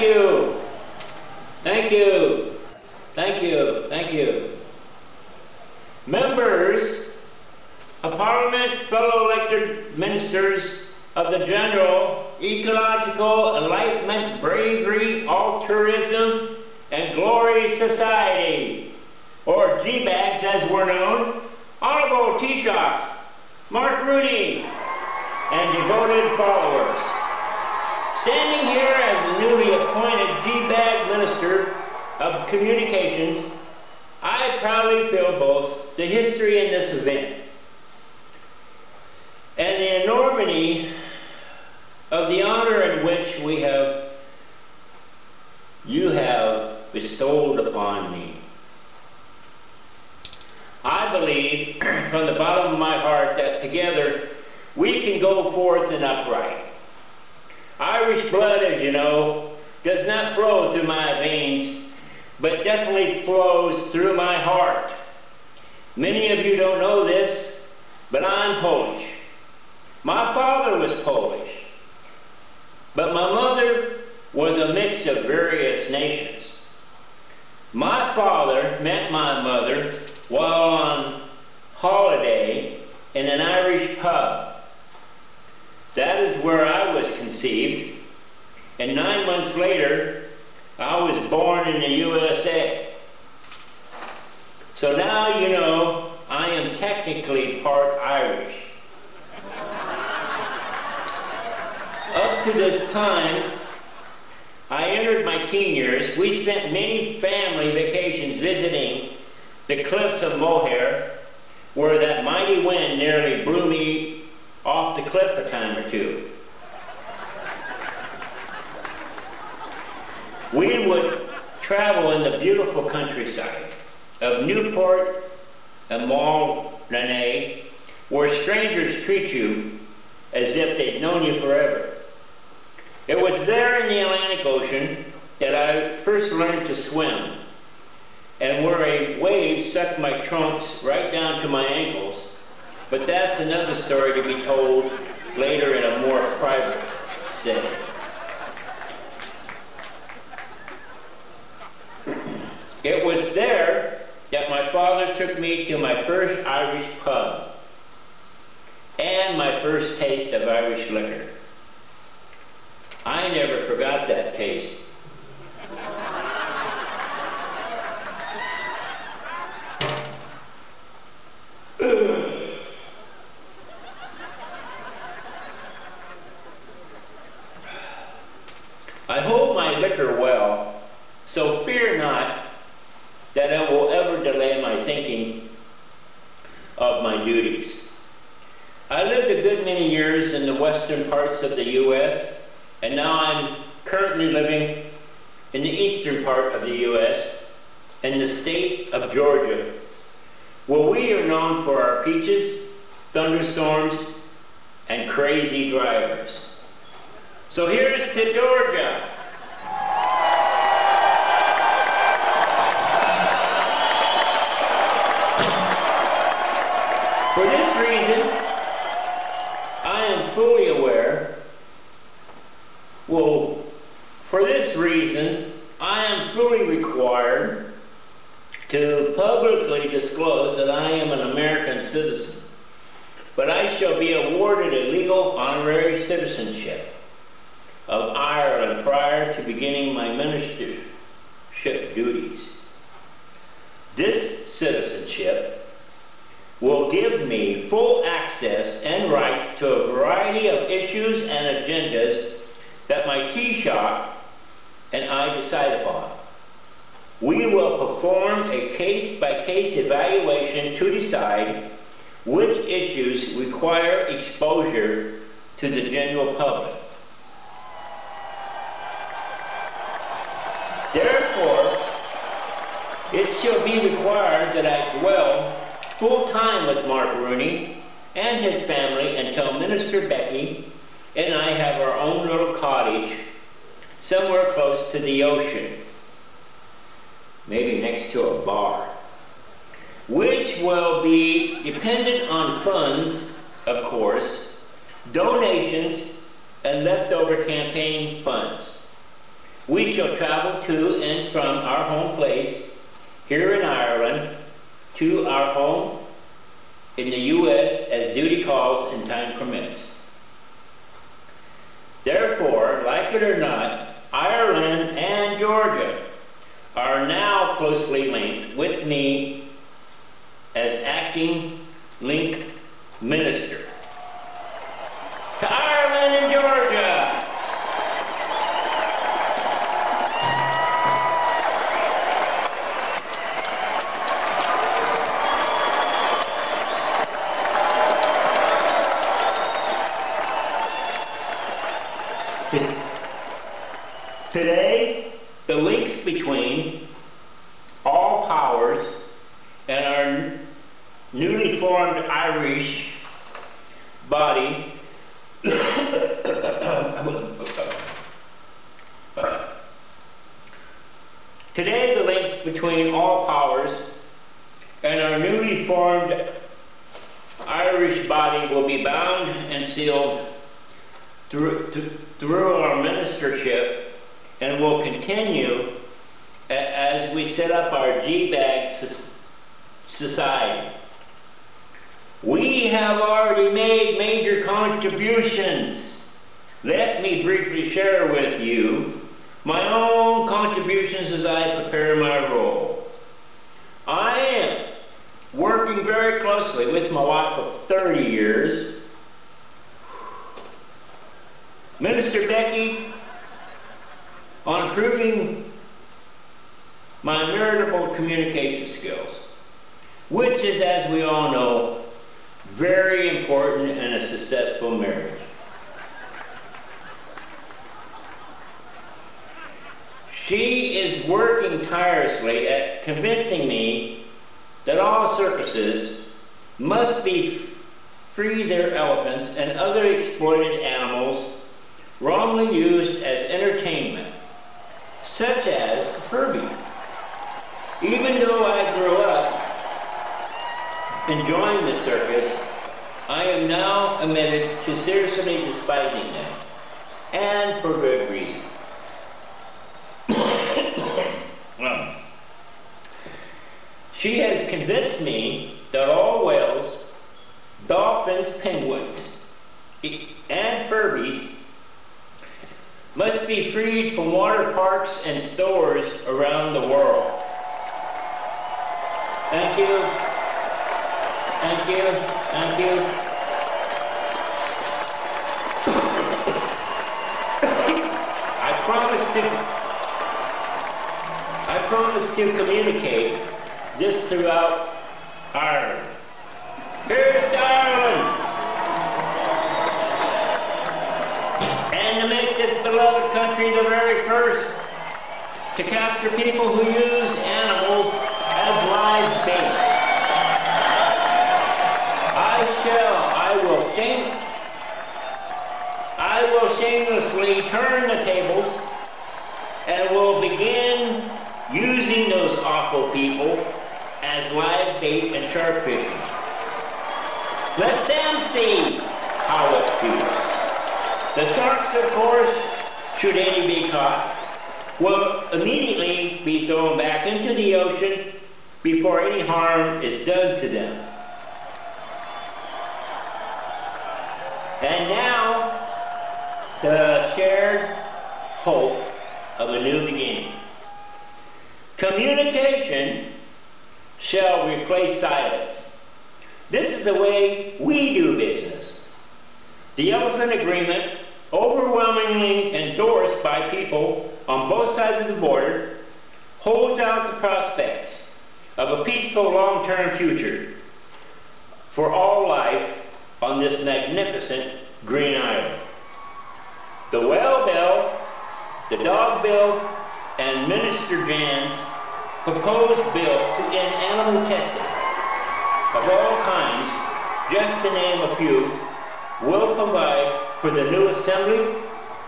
you. Thank you. Thank you. Thank you. Members of Parliament, fellow elected ministers of the General Ecological Enlightenment, Bravery, Altruism, and Glory Society, or GEEBAGS as we're known, Honorable Taoiseach Mark Rooney, and devoted followers. Standing here as the newly appointed GEEBAG Minister of Communications, I proudly fill both the history in this event and the enormity of the honor in which you have bestowed upon me. I believe from the bottom of my heart that together we can go forth and upright. Irish blood, as you know, does not flow through my veins, but definitely flows through my heart. Many of you don't know this, but I'm Polish. My father was Polish, but my mother was a mix of various nations. My father met my mother while on holiday in an Irish pub. That is where I was conceived, and 9 months later, I was born in the USA. So now you know I am technically part Irish. Up to this time, I entered my teen years. We spent many family vacations visiting the cliffs of Moher, where that mighty wind nearly blew me off the cliff a time or two. We would travel in the beautiful countryside of Newport and Rooney, where strangers treat you as if they'd known you forever. It was there in the Atlantic Ocean that I first learned to swim, and where a wave sucked my trunks right down to my ankles. But that's another story to be told later in a more private setting. It was there that my father took me to my first Irish pub and my first taste of Irish liquor. I never forgot that taste. I hold my liquor well, so fear not that it will ever delay my thinking of my duties. I lived a good many years in the western parts of the U.S., and now I'm currently living in the eastern part of the U.S., in the state of Georgia, where we are known for our peaches, thunderstorms, and crazy drivers. So here's to Georgia. For this reason, I am fully aware, I am fully required to publicly disclose that I am an American citizen, but I shall be awarded a legal honorary citizenship of Ireland prior to beginning my ministership duties. This citizenship will give me full access and rights to a variety of issues and agendas that my Taoiseach and I decide upon. We will perform a case-by-case evaluation to decide which issues require exposure to the general public. Therefore, it shall be required that I dwell full-time with Mark Rooney and his family until Minister Becky and I have our own little cottage somewhere close to the ocean, maybe next to a bar, which will be dependent on funds, of course, donations, and leftover campaign funds. We shall travel to and from our home place here in Ireland to our home in the U.S. as duty calls and time permits. Therefore, like it or not, Ireland and Georgia are now closely linked with me as acting link minister to Ireland and Georgia. Today, the links between all powers and our newly formed Irish body today the links between all powers and our newly formed Irish body will be bound and sealed through our ministership, and will continue as we set up our GEEBAGS society. We have already made major contributions. Let me briefly share with you my own contributions as I prepare my role. I am working very closely with my wife of 30 years, Minister Becky, on improving my marital communication skills, which is, as we all know, very important in a successful marriage. She is working tirelessly at convincing me that all circuses must free their elephants and other exploited animals wrongly used as entertainment, such as Furby. Even though I grew up enjoying the circus, I am now admitted to seriously despising them, and for good reason. She has convinced me that all whales, dolphins, penguins, and Furbies must be freed from water parks and stores around the world. Thank you. Thank you. Thank you. I promise to communicate this throughout Ireland. Here's to Ireland! And to make this beloved country the very first to capture people who use animals as live bait. I will shamelessly turn the tables and will begin using those awful people as live bait and shark fishing. Let them see how it feels. The sharks, of course, should any be caught, will immediately be thrown back into the ocean before any harm is done to them. And now, the shared hope of a new beginning. Communication shall replace silence. This is the way we do business. The Elephant Agreement, overwhelmingly endorsed by people on both sides of the border, holds out the prospects of a peaceful long-term future for all life on this magnificent green island. The whale-bill, the dog-bill, and Minister Jan's proposed bill to end animal testing of all kinds, just to name a few, will provide for the new Assembly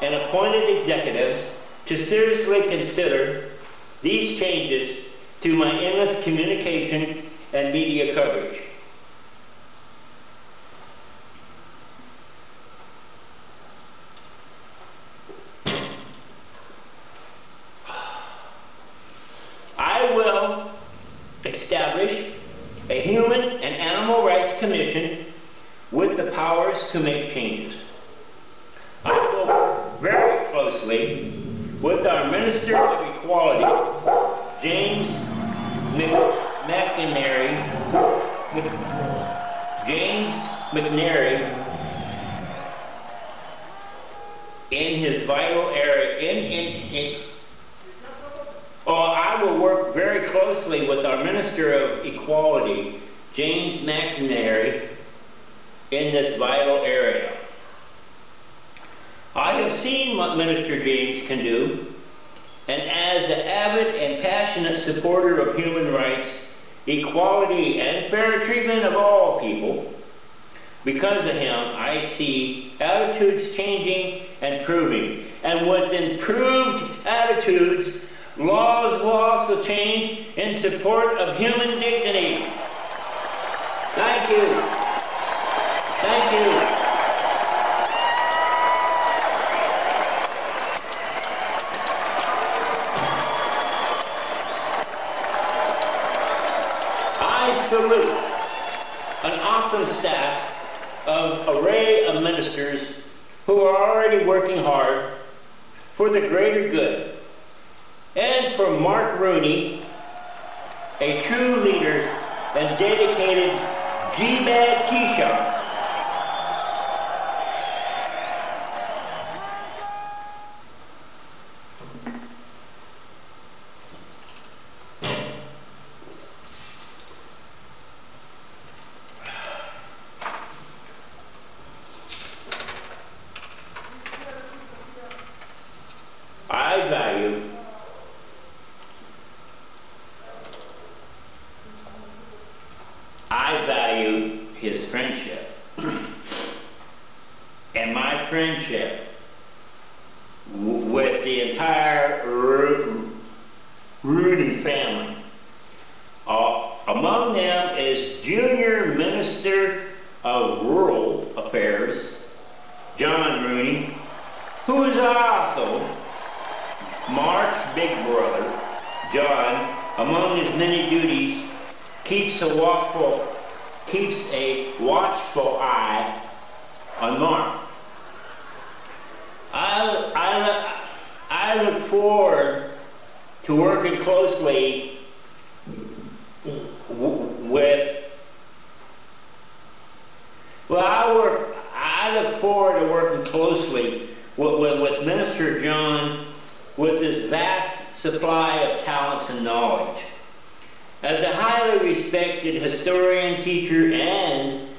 and appointed executives to seriously consider these changes to my endless communication and media coverage. to make changes. I will work very closely with our Minister of Equality, James McNary, in his vital area. I will work very closely with our Minister of Equality, James McNary, in this vital area. I have seen what Minister James can do, and as an avid and passionate supporter of human rights, equality, and fair treatment of all people, because of him, I see attitudes changing and improving. And with improved attitudes, laws will also change in support of human dignity. Thank you. Thank you. I salute an awesome staff of array of ministers who are already working hard for the greater good. And for Mark Rooney, a true leader and dedicated GEEBAGS T-shirt. I value his friendship and my friendship with the entire Rooney family. Among them is Junior Minister of Rural Affairs, John Rooney, who is also Mark's big brother. John, among his many duties, keeps a watchful eye on Mark. I look forward to working closely with Minister John with his vast supply of talents and knowledge. As a highly respected historian, teacher, and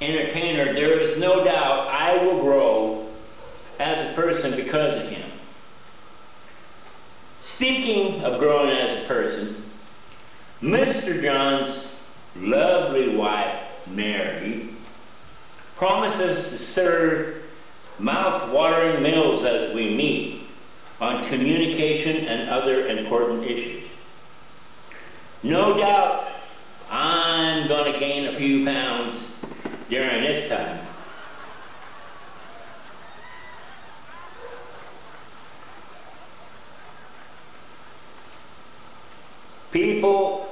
entertainer, there is no doubt I will grow as a person because of him. Speaking of growing as a person, Mr. John's lovely wife, Mary, promises to serve mouth-watering meals as we meet on communication and other important issues. No doubt I'm going to gain a few pounds during this time. People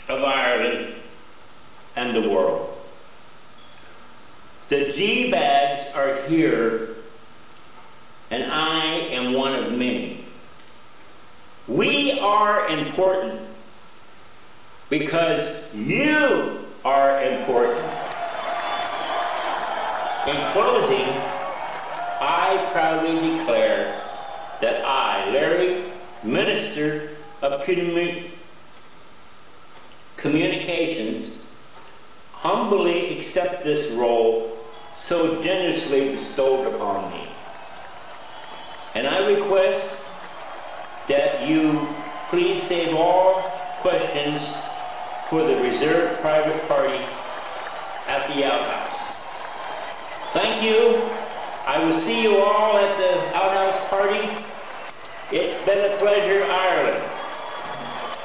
of Ireland and the world, the GEEBAGS are here, and I am one of many. We are important because you are important. In closing, I proudly declare that I, Larry, Minister of Communications, humbly accept this role so generously bestowed upon me. And I request that you please save all questions for the reserved private party at the outhouse. Thank you. I will see you all at the outhouse party. It's been a pleasure, Ireland.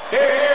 Here, here.